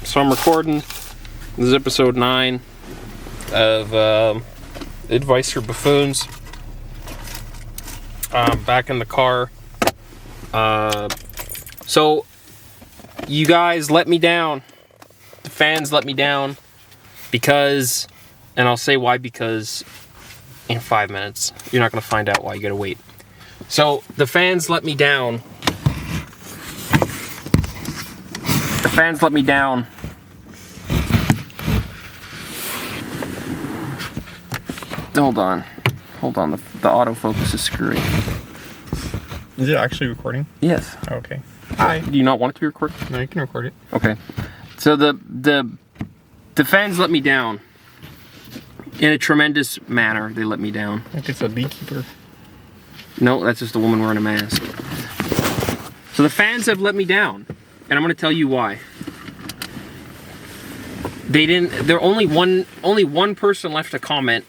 So I'm recording. This is episode 9 of Advice for Buffoons. Back in the car. So you guys let me down. The fans let me down because, and I'll say why, because in 5 minutes you're not going to find out why. You got to wait. So the fans let me down. The fans let me down. Hold on. The autofocus is screwy. Is it actually recording? Yes. Oh, okay. Hi. Do you not want it to be recorded? No, you can record it. Okay. So the fans let me down. In a tremendous manner, they let me down. I think it's a beekeeper. No, that's just a woman wearing a mask. So the fans have let me down. And I'm going to tell you why. There only one person left to comment.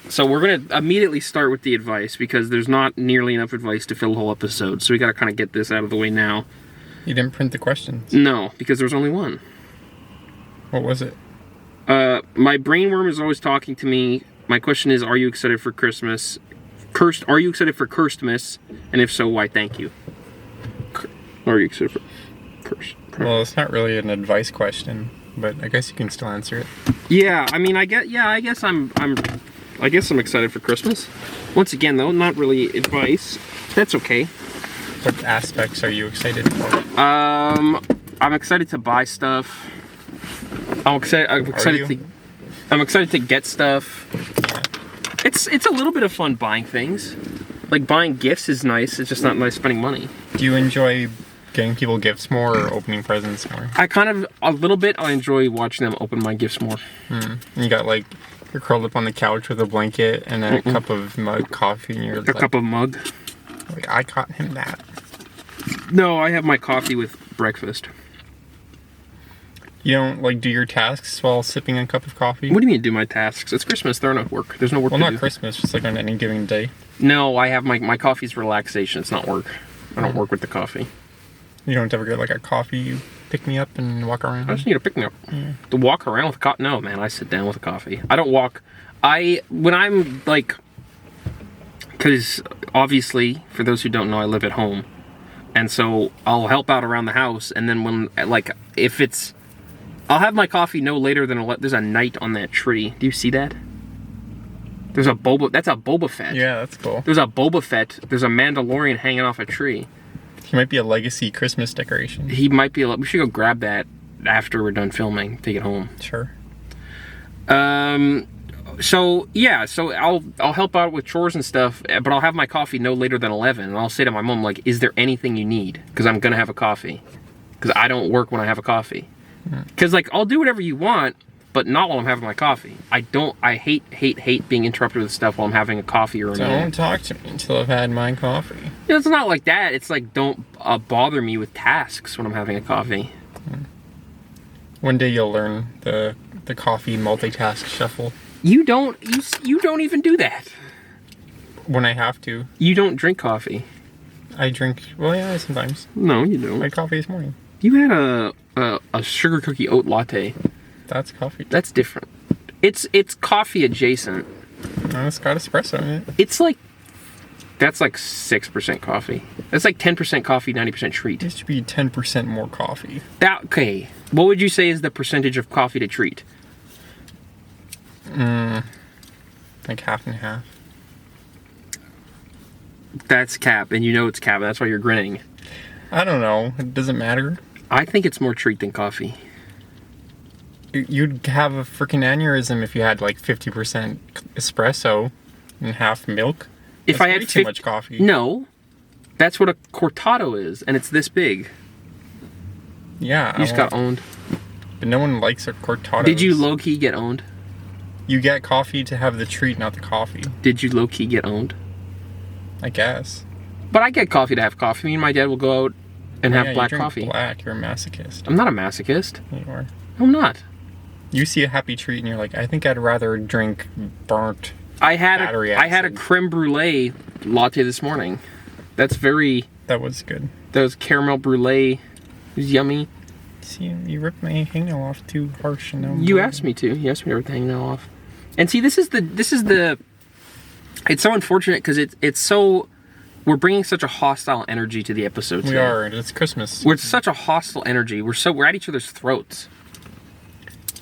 So we're going to immediately start with the advice because there's not nearly enough advice to fill the whole episode. So we got to kind of get this out of the way now. You didn't print the questions? No, because there's only one. What was it? My brainworm is always talking to me. My question is, are you excited for Christmas? Are you excited for Christmas? And if so, why? Thank you. Are you excited for Christmas? Well, it's not really an advice question, but I guess you can still answer it. Yeah, I mean, I guess I'm excited for Christmas. Once again, though, not really advice. That's okay. What aspects are you excited for? I'm excited to buy stuff. I'm excited to get stuff. It's a little bit of fun buying things. Like buying gifts is nice. It's just not nice spending money. Do you enjoy getting people gifts more or opening presents more? I enjoy watching them open my gifts more. You got you're curled up on the couch with a blanket and a cup of mug coffee and you're cup of mug. Wait, I caught him that. No, I have my coffee with breakfast. You don't do your tasks while sipping a cup of coffee? What do you mean do my tasks? It's Christmas, they're not work. There's no work to do. Well, not Christmas, just on any given day. No, I have my coffee's relaxation, it's not work. I don't work with the coffee. You don't ever get a coffee pick me up and walk around? I just need a pick me up. Yeah. To walk around with coffee? No, man, I sit down with a coffee. I don't walk. When I'm because obviously, for those who don't know, I live at home. And so I'll help out around the house. And then when, I'll have my coffee no later than there's a night on that tree. Do you see that? That's a Boba Fett. Yeah, that's cool. There's a Boba Fett. There's a Mandalorian hanging off a tree. He might be a legacy Christmas decoration. He might be. We should go grab that after we're done filming. Take it home. Sure. So I'll help out with chores and stuff, but I'll have my coffee no later than 11, and I'll say to my mom is there anything you need? Because I'm gonna have a coffee. Because I don't work when I have a coffee. Because I'll do whatever you want, but not while I'm having my coffee. I hate being interrupted with stuff while I'm having a coffee or a meal. Don't talk to me until I've had my coffee. It's not like that. It's don't bother me with tasks when I'm having a coffee. One day you'll learn the coffee multitask shuffle. You don't even do that. When I have to. You don't drink coffee. I drink, well, yeah, sometimes. No, you don't. I had coffee this morning. You had a sugar cookie oat latte. That's coffee. That's different. It's coffee adjacent. No, it's got espresso in it. It's that's 6% coffee. That's 10% coffee, 90% treat. It used to be 10% more coffee. Okay. What would you say is the percentage of coffee to treat? Half and half. That's cap, and you know it's cap. That's why you're grinning. I don't know. It doesn't matter. I think it's more treat than coffee. You'd have a freaking aneurysm if you had 50% espresso and half milk. If I had too much coffee. No, that's what a cortado is, and it's this big. Yeah, you just got owned. But no one likes a cortado. Did you low key get owned? You get coffee to have the treat, not the coffee. Did you low key get owned? I guess. But I get coffee to have coffee. Me and my dad will go out and have black coffee. Black, you're a masochist. I'm not a masochist. You are. I'm not. You see a happy treat and you're I think I'd rather drink burnt. I had a creme brulee latte this morning. That was good. That was caramel brulee. It was yummy. See, you ripped my hangnail off too harsh, and now You asked me to. You asked me to rip the hangnail off. And see, this is the. It's so unfortunate because it's so. We're bringing such a hostile energy to the episode. We are. It's Christmas. We're such a hostile energy. We're at each other's throats.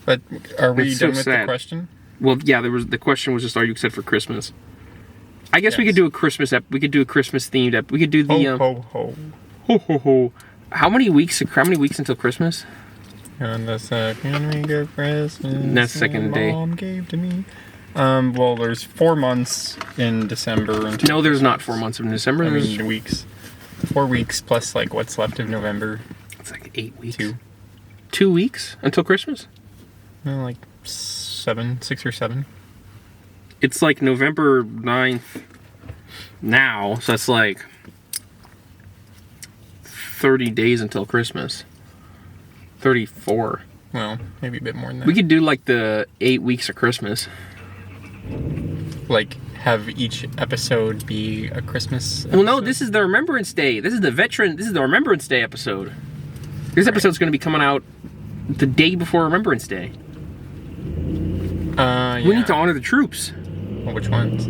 But are we It's done so with sad. the question? Well, yeah. The question was just, are you excited for Christmas? I guess we Yes. could do a Christmas we could do a Christmas themed we could do the Ho ho ho ho ho. How many weeks until Christmas? On the second week of Christmas, That's second day. Mom gave to me. Well, there's 4 months in December. Until No, there's not 4 months in December. I There's mean, weeks. 4 weeks plus like what's left of November. it's like 8 weeks. 2. 2 weeks until Christmas? No, like 6 or 7. It's like November 9th now, so it's like 30 days until Christmas. 34. Well, maybe a bit more than that. We could do like the 8 weeks of Christmas. like have each episode be a Christmas episode? Well, no, this is the Remembrance Day. This is the Remembrance Day episode. This episode's going to be coming out the day before Remembrance Day. Yeah. We need to honor the troops. Well, which ones?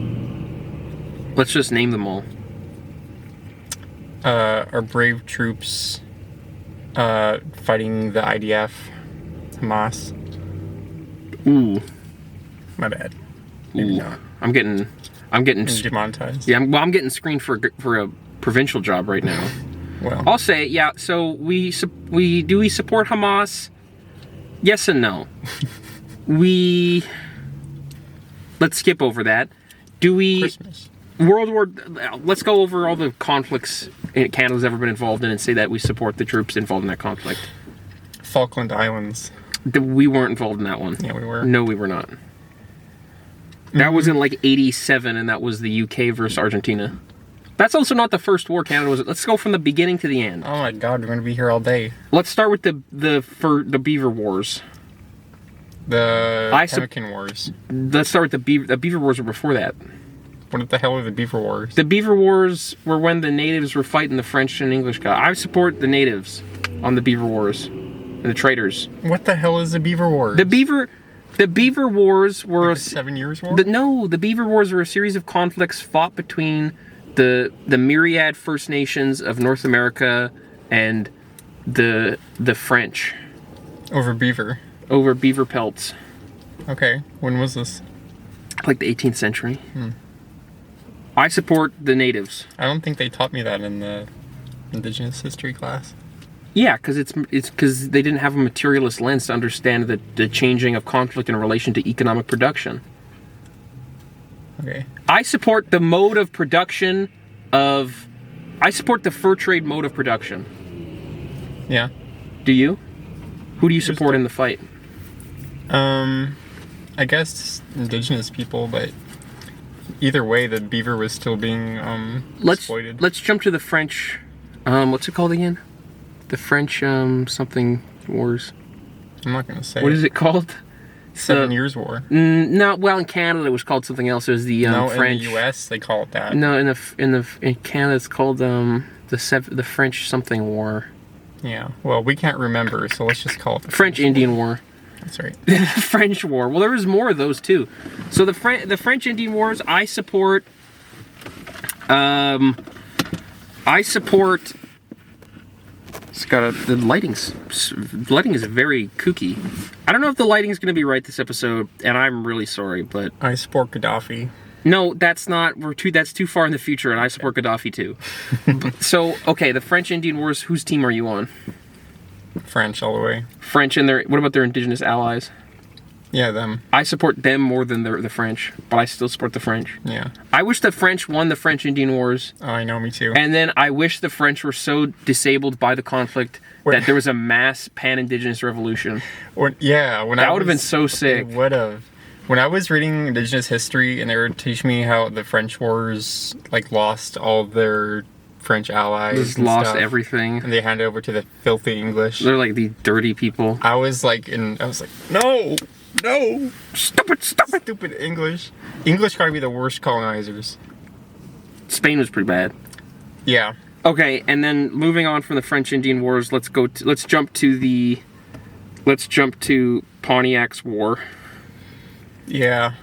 Let's just name them all. Our brave troops fighting the IDF, Hamas. Ooh. My bad. Maybe Ooh. not. I'm getting Demonetized. yeah. I'm getting screened for a provincial job right now. Well, I'll say yeah. So we support Hamas? Yes and no. Let's skip over that. Do we? Christmas. World War. Let's go over all the conflicts Canada's ever been involved in and say that we support the troops involved in that conflict. Falkland Islands. We weren't involved in that one. Yeah, we were. No, we were not. That was in like '87, and that was the UK versus Argentina. That's also not the first war Canada was. Let's go from the beginning to the end. Oh my God, we're gonna be here all day. Let's start with the Beaver Wars. The I sup- Pemmican Wars. Let's start with the Beaver Wars were before that. What the hell are the Beaver Wars? The Beaver Wars were when the natives were fighting the French and English guys. I support the natives on the Beaver Wars and the traitors. What the hell is the Beaver Wars? The Beaver Wars were Like the 7 Years War? the Beaver Wars were a series of conflicts fought between the myriad First Nations of North America and the French Over beaver. over beaver pelts, Okay, when was this? like the 18th century. I support the natives. I don't think they taught me that in the Indigenous history class. Yeah, because it's because they didn't have a materialist lens to understand the changing of conflict in relation to economic production. Okay. I support the mode of production of. I support the fur trade mode of production. Yeah. Do you? Who do you support in the fight? I guess Indigenous people, but either way, the beaver was still being exploited. Let's jump to the French. What's it called again? The French something wars. I'm not gonna say. What is it called? 7 Years War. No, well, in Canada it was called something else. It was the No, French. in the U.S. they call it that. No, in Canada it's called the French something war. Yeah. Well, we can't remember, so let's just call it the French Indian War. That's right. French War. Well, there was more of those too. So the French Indian Wars, I support. It's got the lighting is very kooky. I don't know if the lighting is going to be right this episode, and I'm really sorry, but I support Gaddafi. no, that's not. That's too far in the future, and I support Gaddafi too. So okay, the French Indian Wars. Whose team are you on? French all the way. French and what about their indigenous allies? Yeah, them. I support them more than the French, but I still support the French. Yeah. I wish the French won the French Indian Wars, Oh, I know, me too. and then I wish the French were so disabled by the conflict that there was a mass pan-indigenous revolution. When That would have been so sick. It would have. When I was reading Indigenous history and they were teaching me how the French wars lost all their French allies, Just and lost stuff, everything. and they handed over to the filthy English. They're like these dirty people. I was like, no, stupid English. English gotta be the worst colonizers. Spain was pretty bad. Yeah, Okay, and then moving on from the French Indian Wars, let's jump to Pontiac's War. Yeah.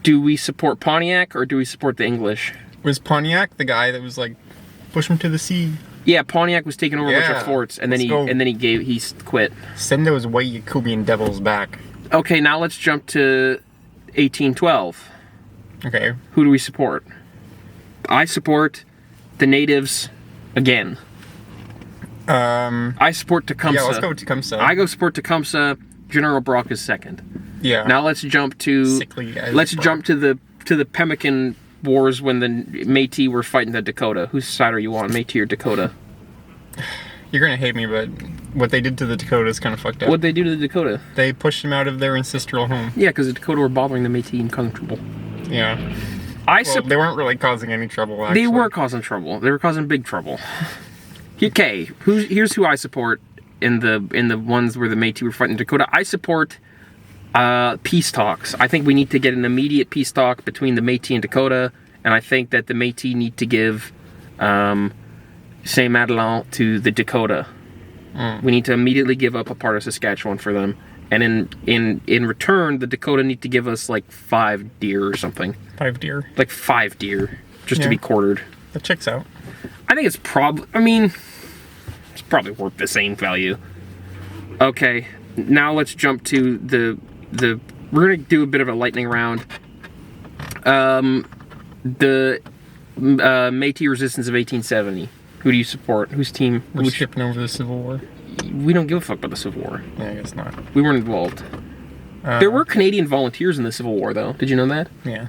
Do we support Pontiac or do we support the English? Was Pontiac the guy that was like, push him to the sea? Yeah, Pontiac was taking over a bunch of forts, and then he quit. Send those white Yakubian devils back. Okay, now let's jump to 1812. Okay. Who do we support? I support the natives again. I support Tecumseh. Yeah, let's go with Tecumseh. I go support Tecumseh. General Brock is second. Yeah. Now let's jump to the Pemmican Wars when the Métis were fighting the Dakota. Whose side are you on, Métis or Dakota? You're gonna hate me, but what they did to the Dakota is kind of fucked up. What'd they do to the Dakota? They pushed them out of their ancestral home. Yeah, because the Dakota were bothering the Métis and causing trouble. Yeah. They weren't really causing any trouble, actually. They were causing trouble. They were causing big trouble. Okay, here's who I support in the ones where the Métis were fighting Dakota. I support peace talks. I think we need to get an immediate peace talk between the Métis and Dakota, and I think that the Métis need to give Saint-Madelon to the Dakota. We need to immediately give up a part of Saskatchewan for them. And in return, the Dakota need to give us like 5 deer or something. 5 deer. Like 5 deer, just to be quartered. That checks out. I think it's probably worth the same value. Okay, now let's jump to we're gonna do a bit of a lightning round. The Métis Resistance of 1870. Who do you support? Whose team? We're skipping over the Civil War. We don't give a fuck about the Civil War. Yeah, I guess not. We weren't involved. There were Canadian volunteers in the Civil War, though. Did you know that? Yeah.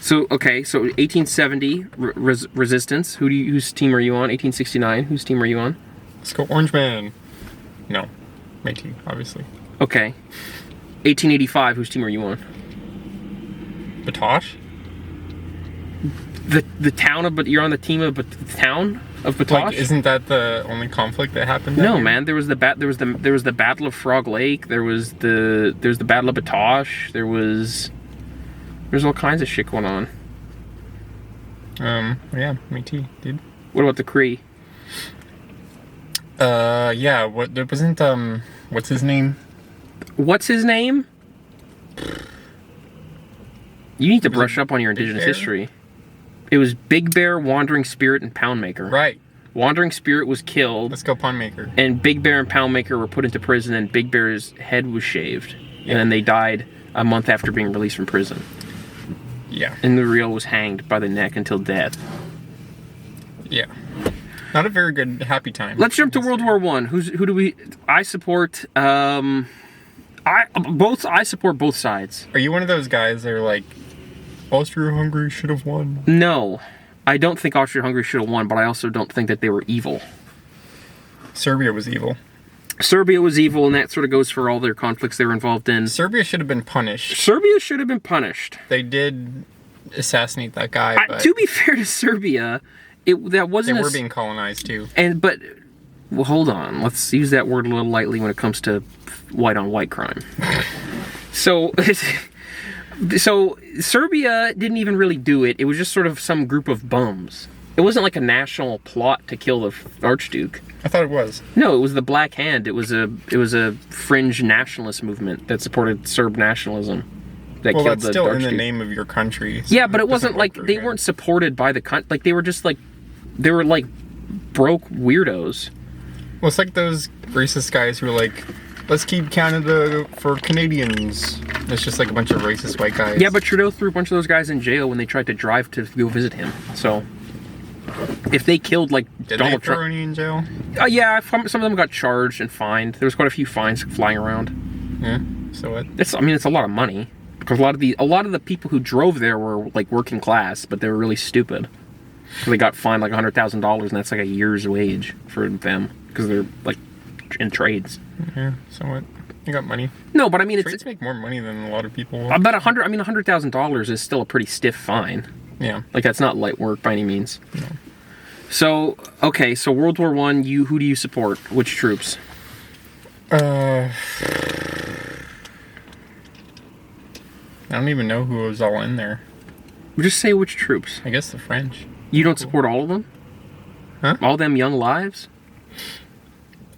So, okay, so 1870, Resistance. Whose team are you on? 1869, whose team are you on? Let's go Orange Man. No. Métis, obviously. Okay. 1885, whose team are you on? Batoche? The town of, but you're on the team of the town of Batoche? Like, isn't that the only conflict that happened? No, man. There was the Battle of Frog Lake. There's the Battle of Batoche. There's all kinds of shit going on. Yeah, Métis, dude. What about the Cree? Yeah. What? There wasn't what's his name? What's his name? You need to brush up on your Indigenous history. It was Big Bear, Wandering Spirit, and Poundmaker. Right. Wandering Spirit was killed. Let's go Poundmaker. And Big Bear and Poundmaker were put into prison, and Big Bear's head was shaved. Yeah. And then they died a month after being released from prison. Yeah. And the real was hanged by the neck until death. Yeah. Not a very good happy time. Let's jump to World War I. Who do we... I support... I support both sides. Are you one of those guys that are like, Austria-Hungary should have won? No. I don't think Austria-Hungary should have won, but I also don't think that they were evil. Serbia was evil. Serbia was evil, and that sort of goes for all their conflicts they were involved in. Serbia should have been punished. Serbia should have been punished. They did assassinate that guy, but... To be fair to Serbia, that wasn't... They were being colonized, too. Well, hold on. Let's use that word a little lightly when it comes to white-on-white crime. So Serbia didn't even really do it. It was just sort of some group of bums. It wasn't like a national plot to kill the Archduke. I thought it was. No, it was the Black Hand. It was a fringe nationalist movement that supported Serb nationalism. Well, that's still in the name of your country. So yeah, but it wasn't like they weren't supported by the country. Like they were just like broke weirdos. Well, it's like those racist guys who are like, let's keep Canada for Canadians. It's just like a bunch of racist white guys. Yeah, but Trudeau threw a bunch of those guys in jail when they tried to drive to go visit him. So, if they killed like Donald Trump... Did they throw any in jail? Yeah, some of them got charged and fined. There was quite a few fines flying around. Yeah, so what? It's a lot of money. Because a lot of the people who drove there were like working class, but they were really stupid. So they got fined like $100,000, and that's like a year's wage for them. Because they're like in trades. Yeah, so what? You got money. No, but I mean, trades make more money than a lot of people. About $100,000 is still a pretty stiff fine. Yeah, like that's not light work by any means. No. So okay, so World War I, who do you support? Which troops? I don't even know who was all in there. Just say which troops. I guess the French. You don't support all of them? Huh? All them young lives?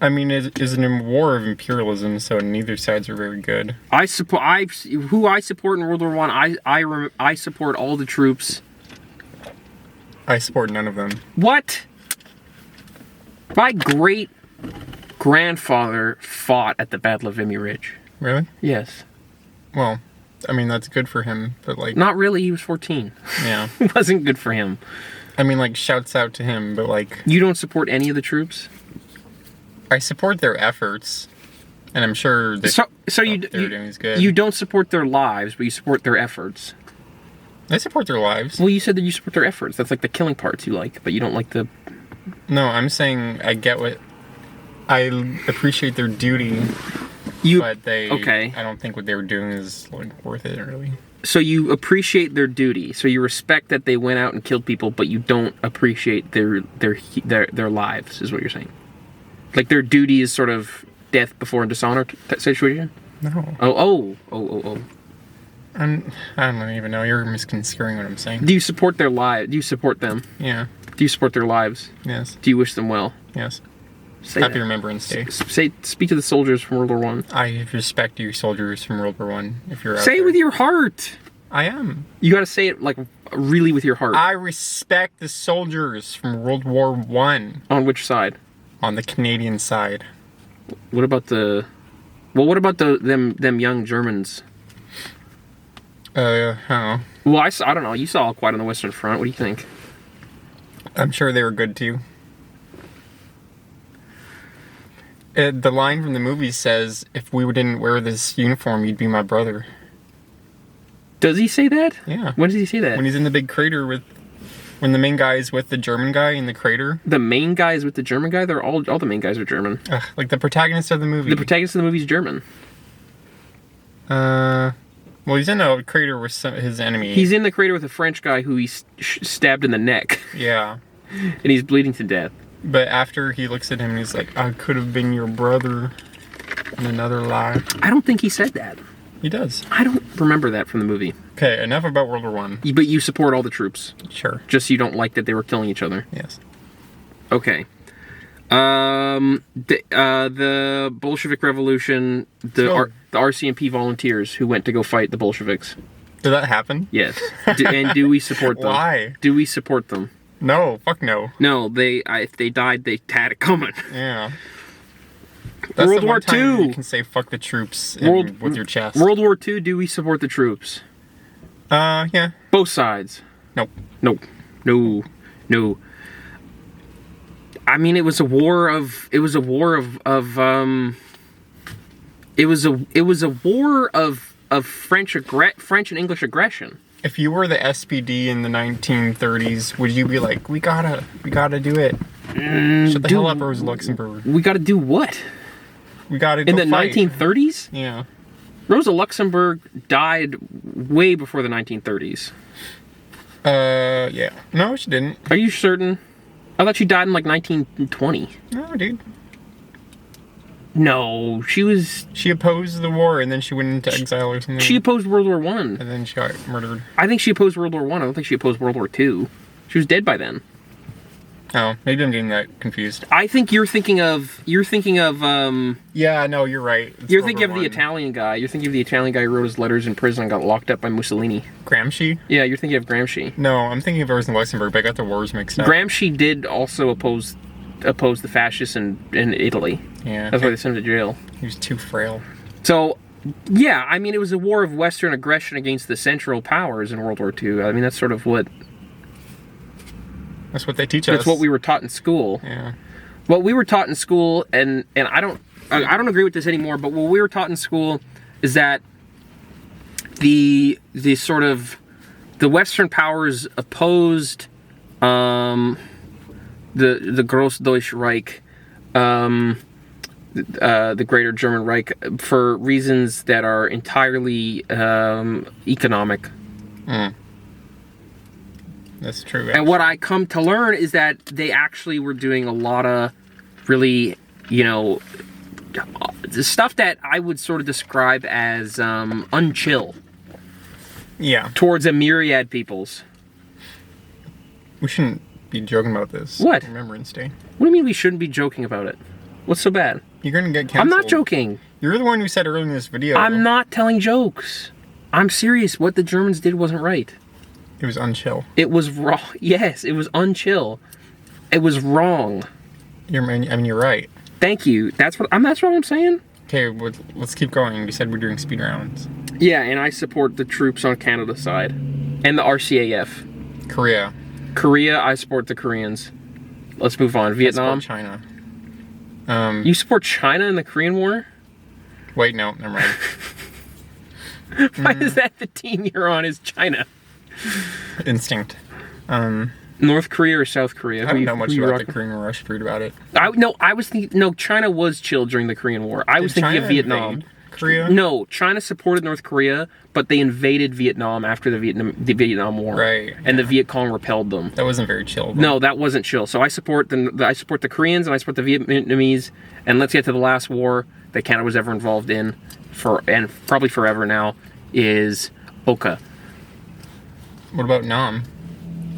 I mean, it's a war of imperialism, so neither sides are very good. Who I support in World War One. I support all the troops. I support none of them. What? My great grandfather fought at the Battle of Vimy Ridge. Really? Yes. Well, I mean, that's good for him, but like... Not really, he was 14. Yeah. It wasn't good for him. I mean, like, shouts out to him, but like... You don't support any of the troops? I support their efforts, and I'm sure that so you they're doing is good. You don't support their lives, but you support their efforts. I support their lives. Well, you said that you support their efforts. That's like the killing parts you like, but you don't like the... No, I'm saying I get what... I appreciate their duty, but they... Okay. I don't think what they were doing is like worth it, really. So you appreciate their duty. So you respect that they went out and killed people, but you don't appreciate their lives, is what you're saying. Like their duty is sort of death before dishonor situation? No. Oh. I don't even know. You're misconstruing what I'm saying. Do you support their lives? Do you support them? Yeah. Do you support their lives? Yes. Do you wish them well? Yes. Say Happy that. Remembrance Day. Speak to the soldiers from World War One. I respect you, soldiers from World War One. If you're out Say it there. with your heart. I am. You got to say it like really with your heart. I respect the soldiers from World War One. On which side? On the Canadian side. What about the? Well, what about them young Germans? I don't know. Well, I don't know. You saw All Quiet on the Western Front. What do you think? I'm sure they were good too. The line from the movie says, "If we didn't wear this uniform, you'd be my brother." Does he say that? Yeah. When does he say that? When he's in the big crater when the main guy is with the German guy in the crater. The main guy is with the German guy. They're all the main guys are German. Like the protagonist of the movie. The protagonist of the movie is German. Well, he's in a crater with his enemy. He's in the crater with a French guy who he stabbed in the neck. Yeah. And he's bleeding to death. But after he looks at him, he's like, "I could have been your brother in another life." I don't think he said that. He does. I don't remember that from the movie. Okay, enough about World War One. But you support all the troops. Sure. Just you don't like that they were killing each other. Yes. Okay. The Bolshevik Revolution, the RCMP volunteers who went to go fight the Bolsheviks. Did that happen? Yes. And do we support them? Why? Do we support them? No. Fuck no. No, if they died, they had it coming. Yeah. That's World the War one time II. You can say "fuck the troops" with your chest. World War II. Do we support the troops? Yeah. Both sides. Nope. Nope. No. I mean, it was a war of French and English aggression. If you were the SPD in the 1930s, would you be like, we gotta do it? Shut the hell up, Rosa Luxemburg. We gotta do what? We gotta go In the fight. 1930s? Yeah. Rosa Luxemburg died way before the 1930s. Yeah. No, she didn't. Are you certain? I thought she died in like 1920. No, dude. No, She opposed the war and then she went into exile or something. She opposed World War One. And then she got murdered. I think she opposed World War One. I don't think she opposed World War Two. She was dead by then. Oh, maybe I'm getting that confused. I think you're thinking of Yeah, no, you're right. It's you're World thinking of War the I. Italian guy. You're thinking of the Italian guy who wrote his letters in prison and got locked up by Mussolini. Gramsci? Yeah, you're thinking of Gramsci. No, I'm thinking of Rosa Luxemburg, but I got the wars mixed up. Gramsci did also oppose the fascists in Italy. Yeah. That's why they sent him to jail. He was too frail. So, yeah, I mean, it was a war of Western aggression against the Central Powers in World War II. I mean, that's sort of what... That's what they teach us. That's what we were taught in school. Yeah. What we were taught in school, and I don't agree with this anymore, but what we were taught in school is that the sort of the Western powers opposed the Großdeutsche Reich, the Greater German Reich, for reasons that are entirely economic. That's true. And what I come to learn is that they actually were doing a lot of really, stuff that I would sort of describe as unchill Yeah. towards a myriad peoples. We shouldn't be joking about this. What? Remembrance Day. What do you mean we shouldn't be joking about it? What's so bad? You're gonna get canceled. I'm not joking. You're the one who said earlier in this video. I'm not telling jokes. I'm serious. What the Germans did wasn't right. It was unchill. It was wrong. Yes, it was unchill. It was wrong. You're right. Thank you. That's what I'm saying. Okay, let's keep going. You said we're doing speed rounds. Yeah, and I support the troops on Canada's side. And the RCAF. Korea. Korea, I support the Koreans. Let's move on. Vietnam. I support China. You support China in the Korean War? Wait, no, never mind. Why is that the team you're on is China? Instinct. North Korea or South Korea? I don't know much about the Korean War. I should read about it. I was thinking, no, China was chill during the Korean War. I was thinking China of Vietnam. invade Korea? No, China supported North Korea, but they invaded Vietnam after the Vietnam War. Right. And the Viet Cong repelled them. That wasn't very chill. But... No, that wasn't chill. So I support the Koreans and I support the Vietnamese. And let's get to the last war that Canada was ever involved in, and probably forever now, is Oka. What about Nam?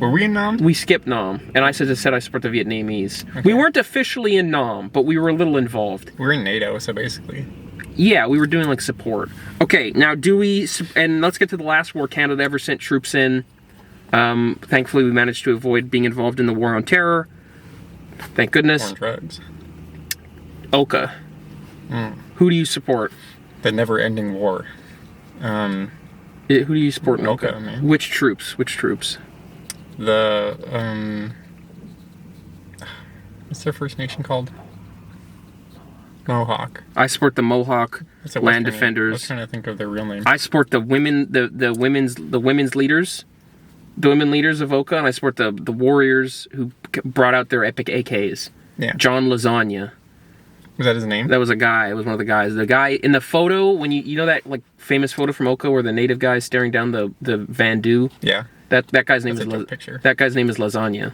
Were we in Nam? We skipped Nam, and I said I support the Vietnamese. Okay. We weren't officially in Nam, but we were a little involved. We were in NATO, so basically. Yeah, we were doing like support. Okay, now and let's get to the last war Canada ever sent troops in. Thankfully, we managed to avoid being involved in the war on terror. Thank goodness. War on drugs. Oka. Who do you support? The never-ending war. Who do you support in Oka? Man. Which troops? Which troops? The, what's their First Nation called? Mohawk. I support the Mohawk land defenders. I was trying to think of their real name. I support the women, the women's leaders, the women leaders of Oka, and I support the warriors who brought out their epic AKs. Yeah. John Lasagna. Was that his name? That was a guy. It was one of the guys. The guy in the photo, when you know that like famous photo from Oka where the native guy is staring down the Vandu. Yeah. That guy's name picture. That guy's name is Lasagna.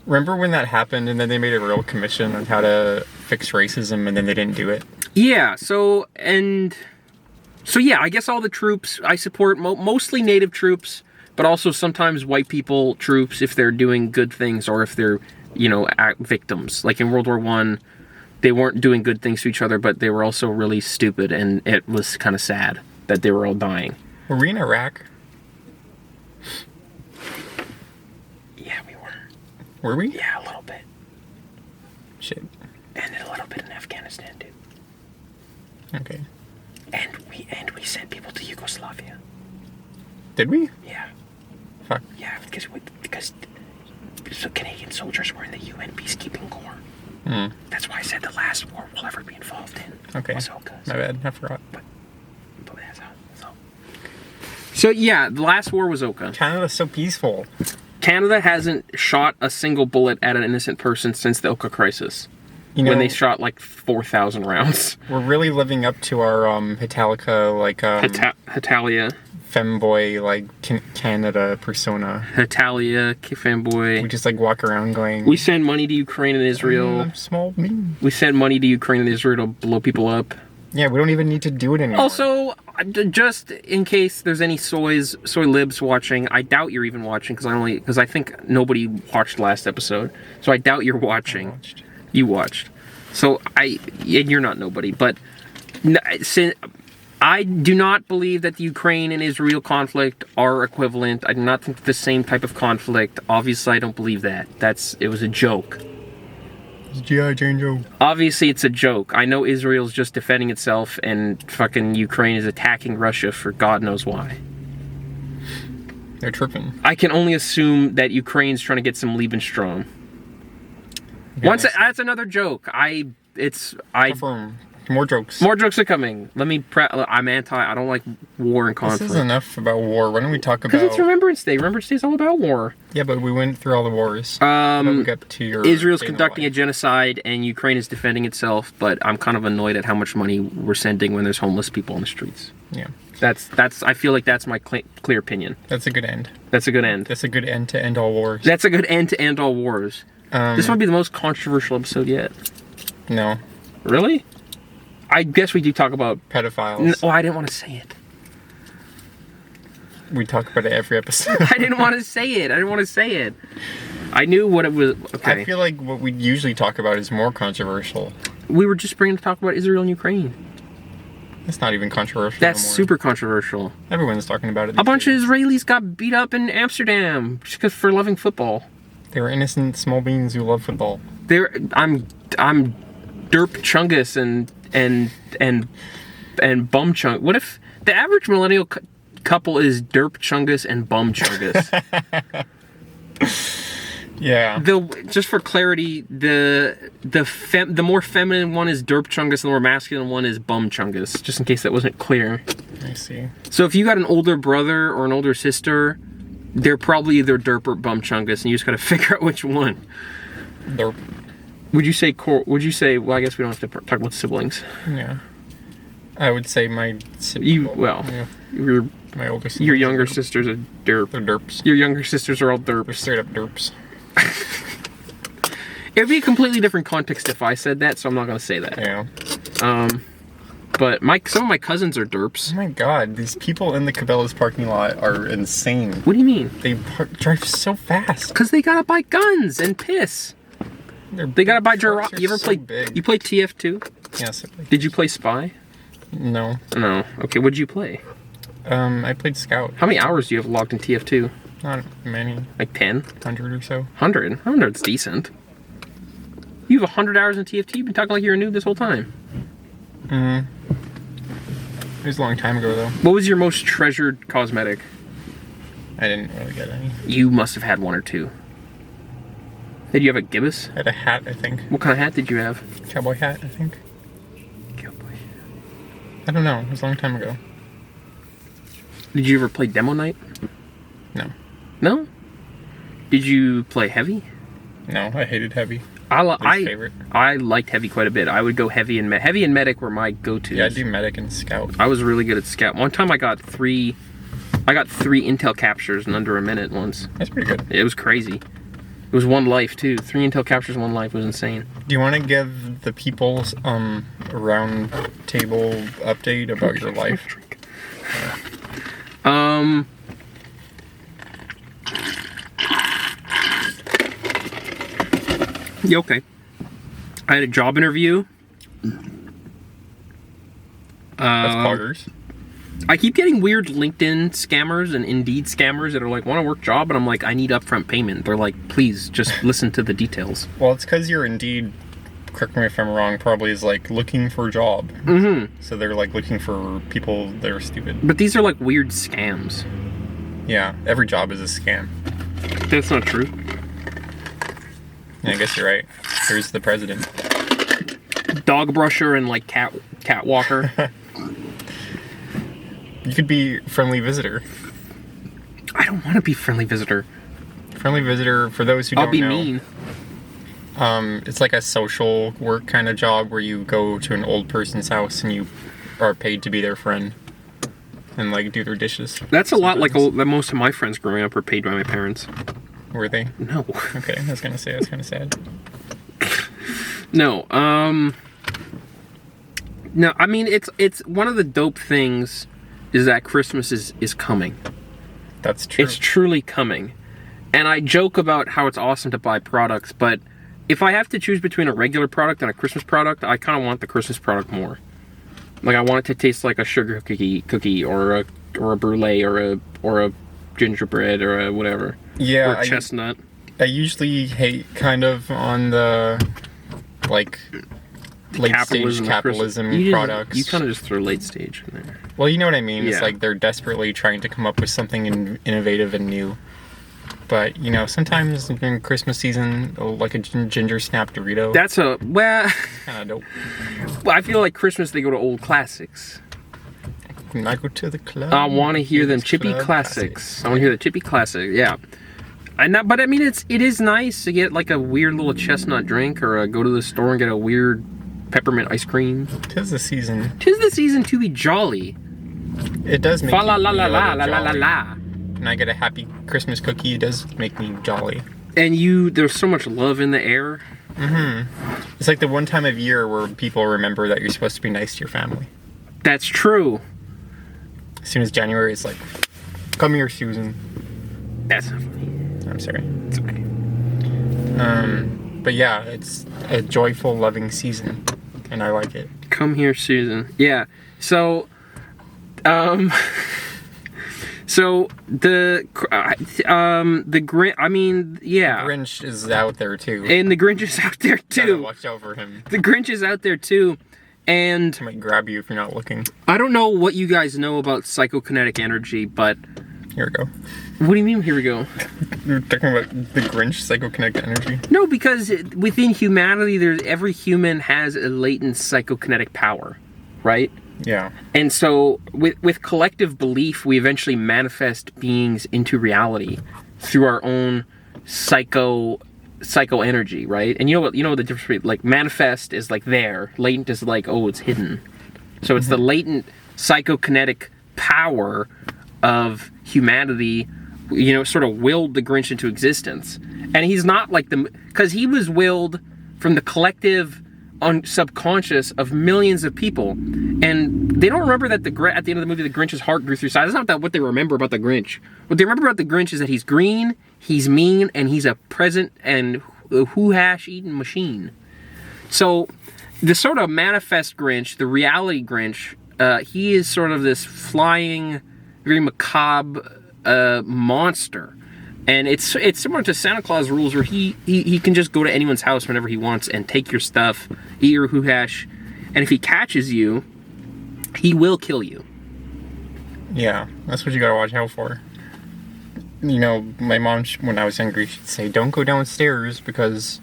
Remember when that happened and then they made a real commission on how to fix racism and then they didn't do it? Yeah. So yeah, I guess all the troops I support, mostly native troops, but also sometimes white people troops if they're doing good things or if they're victims. Like in World War I, they weren't doing good things to each other, but they were also really stupid, and it was kind of sad that they were all dying. Were we in Iraq? Yeah, we were. Were we? Yeah, a little bit. Shit. And a little bit in Afghanistan, too. Okay. And we sent people to Yugoslavia. Did we? Yeah. Fuck. Yeah, because so Canadian soldiers were in the UN peacekeeping corps. That's why I said the last war we'll ever be involved in. Okay. Was Oka. My bad. I forgot. But that's how. So yeah, the last war was Oka. Canada's so peaceful. Canada hasn't shot a single bullet at an innocent person since the Oka crisis. When they shot like 4,000 rounds. We're really living up to our Hitalica, like Hitalia. Femboy, like Canada persona. Hitalia, femboy. We just like walk around going. We send money to Ukraine and Israel. Small me. We send money to Ukraine and Israel to blow people up. Yeah, we don't even need to do it anymore. Also, just in case there's any soy libs watching, I doubt you're even watching because I think nobody watched last episode, so I doubt you're watching. You watched, so and you're not nobody, but I do not believe that the Ukraine and Israel conflict are equivalent. I do not think the same type of conflict. Obviously, I don't believe that. It was a joke. It's G.I. Jane joke. Obviously, it's a joke. I know Israel's just defending itself, and fucking Ukraine is attacking Russia for God knows why. They're tripping. I can only assume that Ukraine's trying to get some Lebensstrom. That's another joke. Confirm. More jokes. More jokes are coming. I'm anti. I don't like war and conflict. This is enough about war. Why don't we talk about? Because it's Remembrance Day. Remembrance Day is all about war. Yeah, but we went through all the wars. We got to your Israel's conducting a genocide and Ukraine is defending itself. But I'm kind of annoyed at how much money we're sending when there's homeless people on the streets. Yeah. That's. I feel like that's my clear opinion. That's a good end. That's a good end. That's a good end to end all wars. That's a good end to end all wars. This might be the most controversial episode yet. No. Really? I guess we do talk about pedophiles. Oh, I didn't want to say it. we talk about it every episode. I didn't want to say it. I knew what it was. Okay. I feel like what we usually talk about is more controversial. We were just bringing to talk about Israel and Ukraine. That's not even controversial That's anymore. super controversial. Everyone's talking about it. A bunch of Israelis got beat up in Amsterdam just for loving football. They were innocent small beings who love football. I'm derp chungus and bum chung. What if the average millennial couple is derp chungus and bum chungus? Yeah. Just for clarity, the more feminine one is derp chungus, and the more masculine one is bum chungus. Just in case that wasn't clear. I see. So if you got an older brother or an older sister, they're probably either derp or bum chungus, and you just gotta figure out which one. Derp. Would you say? Well, I guess we don't have to talk about siblings. Yeah. I would say my sibling. Your my older sister. Your younger sister's a derp. They're derps. Your younger sisters are all They're derps. straight up derps. It would be a completely different context if I said that, so I'm not gonna say that. Yeah. But some of my cousins are derps. Oh my god, these people in the Cabela's parking lot are insane. What do you mean? They drive so fast. Because they gotta buy guns and piss. They gotta buy trucks You ever so played? big. You played TF2? Yes, I played. Did you play Spy? No. No. Okay. What'd you play? I played Scout. How many hours do you have logged in TF2? Not many. Like 10? 100 or so. 100? 100's decent. You have 100 hours in TF2? You've been talking like you're a noob this whole time. It was a long time ago, though. What was your most treasured cosmetic? I didn't really get any. You must have had one or two. Did you have a gibbous? I had a hat, I think. What kind of hat did you have? Cowboy hat, I think. Cowboy. I don't know. It was a long time ago. Did you ever play Demo Night? No. No? Did you play Heavy? No, I hated Heavy. I favorite. I liked Heavy quite a bit. I would go Heavy and Heavy and Medic were my go-tos. Yeah, I'd do Medic and Scout. I was really good at Scout. One time I got three intel captures in under a minute once. That's pretty good. It was crazy. It was one life too. 3 intel captures, 1 life was insane. Do you want to give the people a round table update about your life? Yeah, okay. I had a job interview. That's poggers. I keep getting weird LinkedIn scammers and Indeed scammers that are like, want to work job? And I'm like, I need upfront payment. They're like, please, just listen to the details. Well, it's because your Indeed, correct me if I'm wrong, probably is like looking for a job. Mm-hmm. So they're like looking for people that are stupid. But these are like weird scams. Yeah, every job is a scam. That's not true. Yeah, I guess you're right. Here's the president. Dog brusher and like cat walker. You could be friendly visitor. I don't want to be friendly visitor. Friendly visitor, for those who don't know. I'll be mean. It's like a social work kind of job where you go to an old person's house and you are paid to be their friend and like do their dishes. That's a lot like most of my friends growing up were paid by my parents. Were they? No. Okay, I was gonna say that's kind of sad. No. No. I mean, it's one of the dope things is that Christmas is coming. That's true. It's truly coming, and I joke about how it's awesome to buy products, but if I have to choose between a regular product and a Christmas product, I kind of want the Christmas product more. Like I want it to taste like a sugar cookie, or a brulee, or a gingerbread, or a whatever. Yeah, or a chestnut. I usually hate kind of on the like late stage capitalism products. You kind of just throw late stage in there. Well, you know what I mean. Yeah. It's like they're desperately trying to come up with something innovative and new. But you know, sometimes during Christmas season, like a ginger snap Dorito. That's kind of dope. Well, I feel like Christmas they go to old classics. When I go to the club, I want to hear them chippy classics. I want to hear the chippy classic. Yeah. But I mean, it is nice to get like a weird little chestnut drink, or go to the store and get a weird peppermint ice cream. 'Tis the season. 'Tis the season to be jolly. It does make Fa la me la la feel la la la la jolly. la. When I get a happy Christmas cookie, it does make me jolly. And there's so much love in the air. It's like the one time of year where people remember that you're supposed to be nice to your family. That's true. As soon as January is like, Come here, Susan. That's not funny. I'm sorry. It's okay. But yeah, it's a joyful, loving season, and I like it. Come here, Susan. Yeah. So, so the Grinch. I mean, yeah. The Grinch is out there too. And the Grinch is out there Gotta too. watch out for him. The Grinch is out there too. And He might grab you if you're not looking. I don't know what you guys know about psychokinetic energy, but Here we go. what do you mean? Here we go. You're talking about the Grinch psychokinetic energy. No, because within humanity, every human has a latent psychokinetic power, right? Yeah. And so, with collective belief, we eventually manifest beings into reality through our own psycho energy, right? And you know the difference between, like, manifest is like there, latent is like, oh, it's hidden. So it's the latent psychokinetic power of humanity, sort of willed the Grinch into existence. And he's not like because he was willed from the collective subconscious of millions of people, and they don't remember that at the end of the movie the Grinch's heart grew through size. That's not what they remember about the Grinch. What they remember about the Grinch is that he's green, he's mean, and he's a present and hoo-hash eating machine. So the sort of manifest Grinch, the reality Grinch, he is sort of this flying, very macabre monster. And it's similar to Santa Claus rules, where he can just go to anyone's house whenever he wants and take your stuff, eat your hoo-hash, and if he catches you, he will kill you. Yeah, that's what you gotta watch out for. My mom, when I was younger, she'd say, don't go downstairs because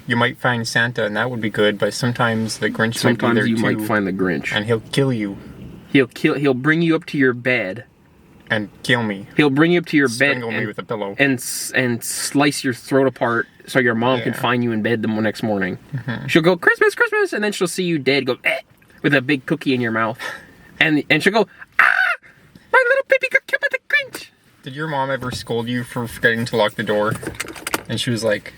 you might find Santa, and that would be good, but sometimes the Grinch might be there too. Sometimes you might find the Grinch. And he'll kill you. He'll bring you up to your bed. And kill me. He'll bring you up to your bed Strangle me with a pillow. and slice your throat apart so your mom can find you in bed the next morning. Mm-hmm. She'll go, Christmas, Christmas, and then she'll see you dead, go, with a big cookie in your mouth. And she'll go, my little baby got killed by the Grinch. Did your mom ever scold you for forgetting to lock the door? And she was like,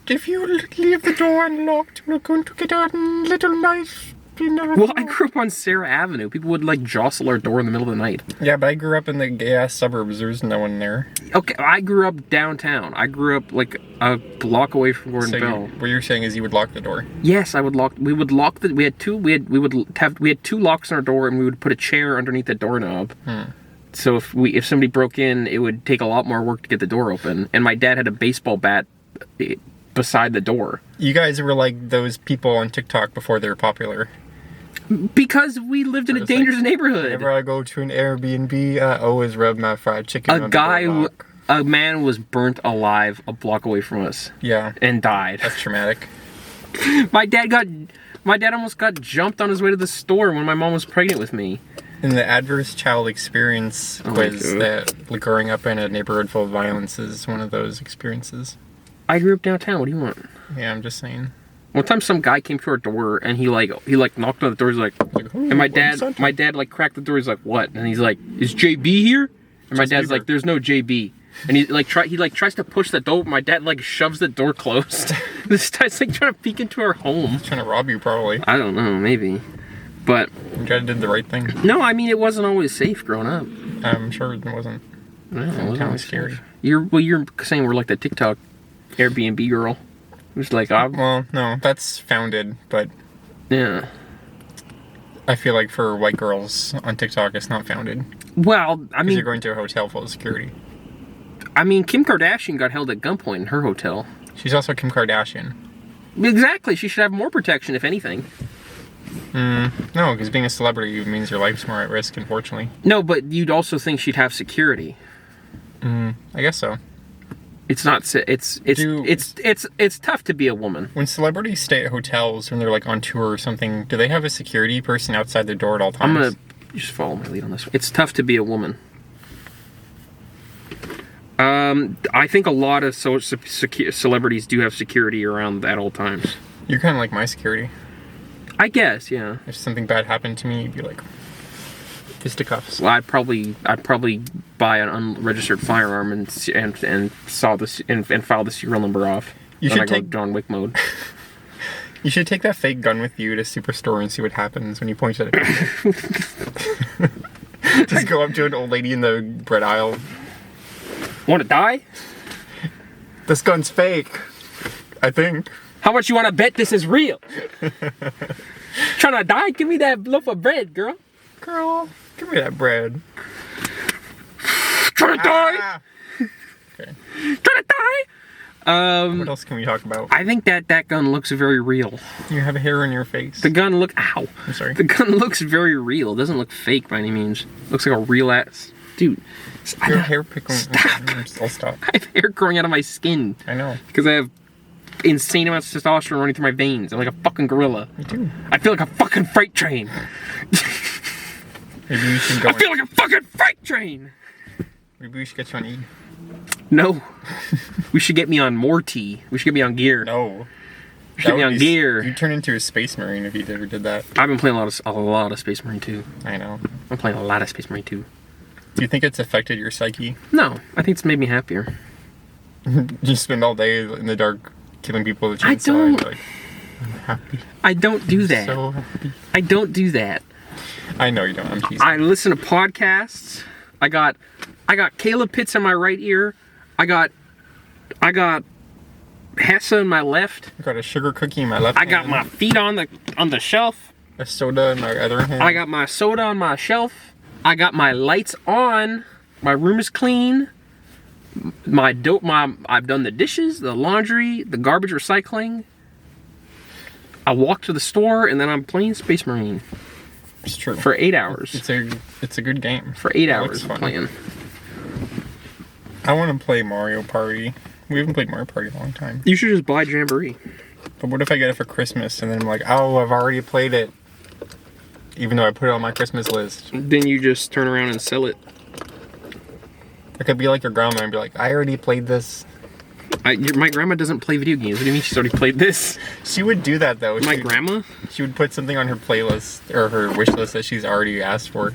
if you leave the door unlocked, we're going to get a little knife. Well, I grew up on Sarah Avenue. People would, like, jostle our door in the middle of the night. Yeah, but I grew up in the gay-ass suburbs. There's no one there. Okay, I grew up downtown. I grew up, like, a block away from Gordon Bell. What you're saying is you would lock the door? Yes, we would lock we had two locks on our door, and we would put a chair underneath the doorknob. So if somebody broke in, it would take a lot more work to get the door open. And my dad had a baseball bat beside the door. You guys were like those people on TikTok before they were popular. Because we lived in a dangerous neighborhood. Whenever I go to an Airbnb, I always rub my fried chicken on the door lock. A man was burnt alive a block away from us. Yeah. And died. That's traumatic. My dad almost got jumped on his way to the store when my mom was pregnant with me. In the adverse child experience quiz, that growing up in a neighborhood full of violence is one of those experiences. I grew up downtown. What do you want? Yeah, I'm just saying. One time, some guy came to our door and he knocked on the door. He's like, and my dad like cracked the door. He's like, what? And he's like, is JB here? And my dad's like, there's no JB. And he tries to push the door. My dad like shoves the door closed. This guy's like trying to peek into our home. He's trying to rob you, probably. I don't know, maybe, but you guys did the right thing. No, I mean it wasn't always safe growing up. I'm sure it wasn't. No, it wasn't always scary. Safe. You're saying we're like the TikTok Airbnb girl. Who's like, well, no, that's founded, but yeah. I feel like for white girls on TikTok, it's not founded. Well, I mean, you're going to a hotel full of security. I mean, Kim Kardashian got held at gunpoint in her hotel. She's also Kim Kardashian. Exactly. She should have more protection, if anything. No, because being a celebrity means your life's more at risk, unfortunately. No, but you'd also think she'd have security. I guess so. It's not. It's tough to be a woman. When celebrities stay at hotels when they're like on tour or something, do they have a security person outside their door at all times? I'm gonna just follow my lead on this one. It's tough to be a woman. I think a lot of celebrities do have security around at all times. You're kind of like my security. I guess, yeah. If something bad happened to me, you'd be like, fisticuffs. Well, I'd probably buy an unregistered firearm and file the serial number off. You should take John Wick mode. You should take that fake gun with you to Superstore and see what happens when you point it at people. Just go up to an old lady in the bread aisle. Want to die? This gun's fake. I think. How much you want to bet this is real? Trying to die? Give me that loaf of bread, girl. Girl, give me that bread. Trying to die? Ah! Okay. Trying to die? What else can we talk about? I think that gun looks very real. You have hair on your face. The gun ow. I'm sorry. The gun looks very real. It doesn't look fake by any means. Looks like a real ass. Dude. Your hair pickling. Stop. I'll stop. I have hair growing out of my skin. I know. Because I have insane amounts of testosterone running through my veins. I'm like a fucking gorilla. Me too. I feel like a fucking freight train. Maybe we should go. I feel like a fucking freight train. Maybe we should get you on E. No. We should get me on more tea. We should get me on gear. No. We should get me on gear. You'd turn into a space marine if you ever did that. I've been playing a lot of Space Marine 2. I know. I'm playing a lot of Space Marine 2. Do you think it's affected your psyche? No, I think it's made me happier. You spend all day in the dark killing people with a chainsaw. I don't. And you're like, I'm happy. I don't do that. So happy. I don't do that. I know you don't. I'm teasing. I listen to podcasts. I got Caleb Pitts in my right ear. I got Hessa in my left. I got a sugar cookie in my left I hand. got my feet on the shelf. A soda in my other hand. I got my soda on my shelf. I got my lights on. My room is clean. I've done the dishes, the laundry, the garbage recycling. I walk to the store and then I'm playing Space Marine. It's true. For 8 hours. It's a good game. For 8 It hours looks I'm fun. playing. I want to play Mario Party. We haven't played Mario Party in a long time. You should just buy Jamboree. But what if I get it for Christmas and then I'm like, oh, I've already played it. Even though I put it on my Christmas list. Then you just turn around and sell it. I could be like your grandma and be like, I already played this. My grandma doesn't play video games. What do you mean she's already played this? She would do that though. My grandma? She would put something on her playlist or her wish list that she's already asked for.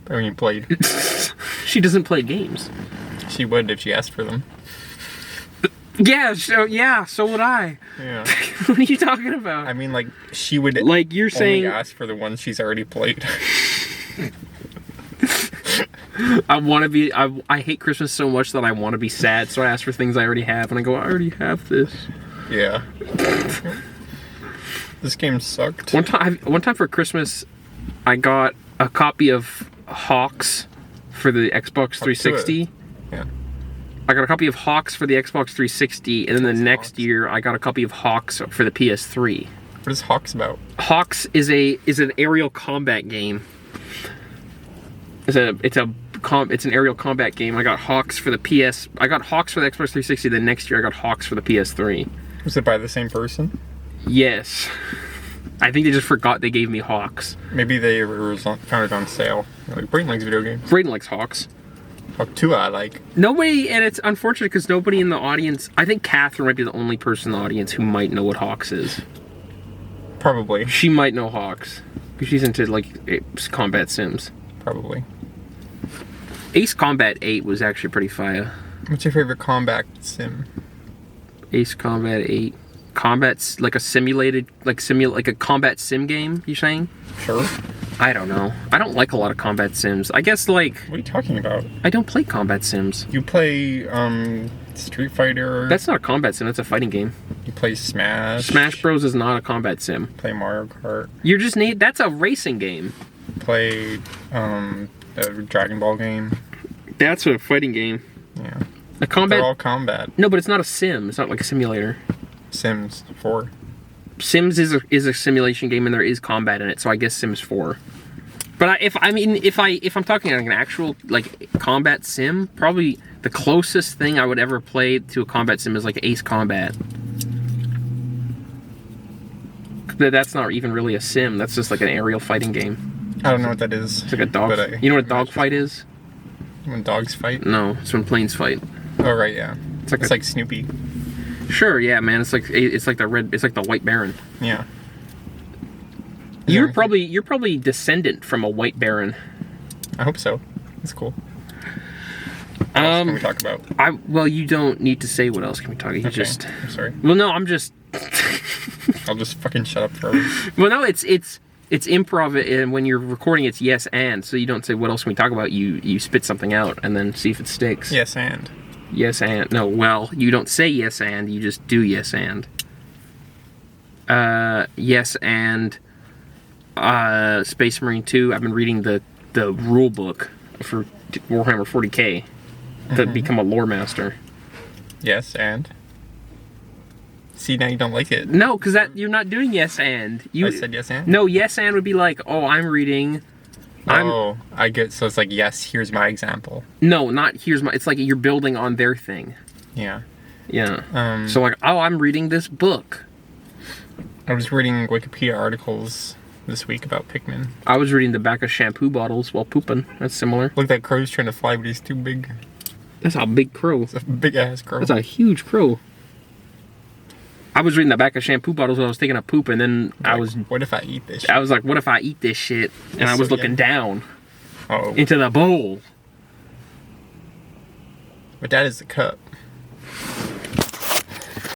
When you played. She doesn't play games. She would if she asked for them. Yeah, so would I. Yeah. What are you talking about? I mean, like, she would like you're saying only ask for the ones she's already played. I hate Christmas so much that I want to be sad, so I ask for things I already have, and I go, I already have this. Yeah. This game sucked. One time for Christmas, I got a copy of Hawks for the Xbox 360. Yeah. I got a copy of Hawks for the Xbox 360, and then the next Hawks? year I got a copy of Hawks for the PS3. What is Hawks about? Hawks is an aerial combat game. It's an aerial combat game. I got Hawks for the Xbox 360. The next year I got Hawks for the PS3. Was it by the same person? Yes. I think they just forgot they gave me Hawks. Maybe they found it on sale. Like, Brayden likes video games. Brayden likes Hawks. Hawk 2 I like. Nobody, and it's unfortunate because nobody in the audience, I think Catherine might be the only person in the audience who might know what Hawks is. Probably. She might know Hawks. Because she's into, like, combat sims. Probably. Ace Combat 8 was actually pretty fire. What's your favorite combat sim? Ace Combat 8. Combat's like a simulated, like a combat sim game, you saying? Sure. I don't know. I don't like a lot of combat sims. I guess, like... What are you talking about? I don't play combat sims. You play, Street Fighter. That's not a combat sim, that's a fighting game. You play Smash. Smash Bros is not a combat sim. Play Mario Kart. You're just that's a racing game. Play, the Dragon Ball game. That's a fighting game. Yeah. A combat... They're all combat. No, but it's not a sim. It's not like a simulator. Sims 4. Sims is a simulation game and there is combat in it, so I guess Sims 4. But if I'm talking like an actual like combat sim, probably the closest thing I would ever play to a combat sim is like Ace Combat. That's not even really a sim. That's just like an aerial fighting game. I don't know what that is. It's like a dog. You know what a dog fight is? When dogs fight? No, it's when planes fight. Oh right, yeah. It's like Snoopy. Sure, yeah, man. It's like the White Baron. Yeah. You're probably descendant from a White Baron. I hope so. That's cool. What else can we talk about? Well, you don't need to say what else can we talk. I'm sorry. Well, no, I'm just. I'll just fucking shut up forever. Well, no, it's it's improv, and when you're recording, it's yes and. So you don't say what else can we talk about. You spit something out and then see if it sticks. Yes and. Yes and. No, well, you don't say yes and. You just do yes and. Yes and. Space Marine 2. I've been reading the rule book for Warhammer 40k to become a lore master. Yes and. See, now you don't like it. No, because that you're not doing yes and. I said yes and? No, yes and would be like, oh, I'm reading. I get, so it's like, yes, here's my example. No, not here's my. It's like you're building on their thing. Yeah. Yeah. So like, oh, I'm reading this book. I was reading Wikipedia articles this week about Pikmin. I was reading the back of shampoo bottles while pooping. That's similar. Look, that crow's trying to fly, but he's too big. That's a big crow. It's a big-ass crow. That's a huge crow. I was reading the back of shampoo bottles while I was taking a poop, and then I was... What if I eat this shit? I was like, what if I eat this shit? And I was looking down Oh. into the bowl. But that is the cup.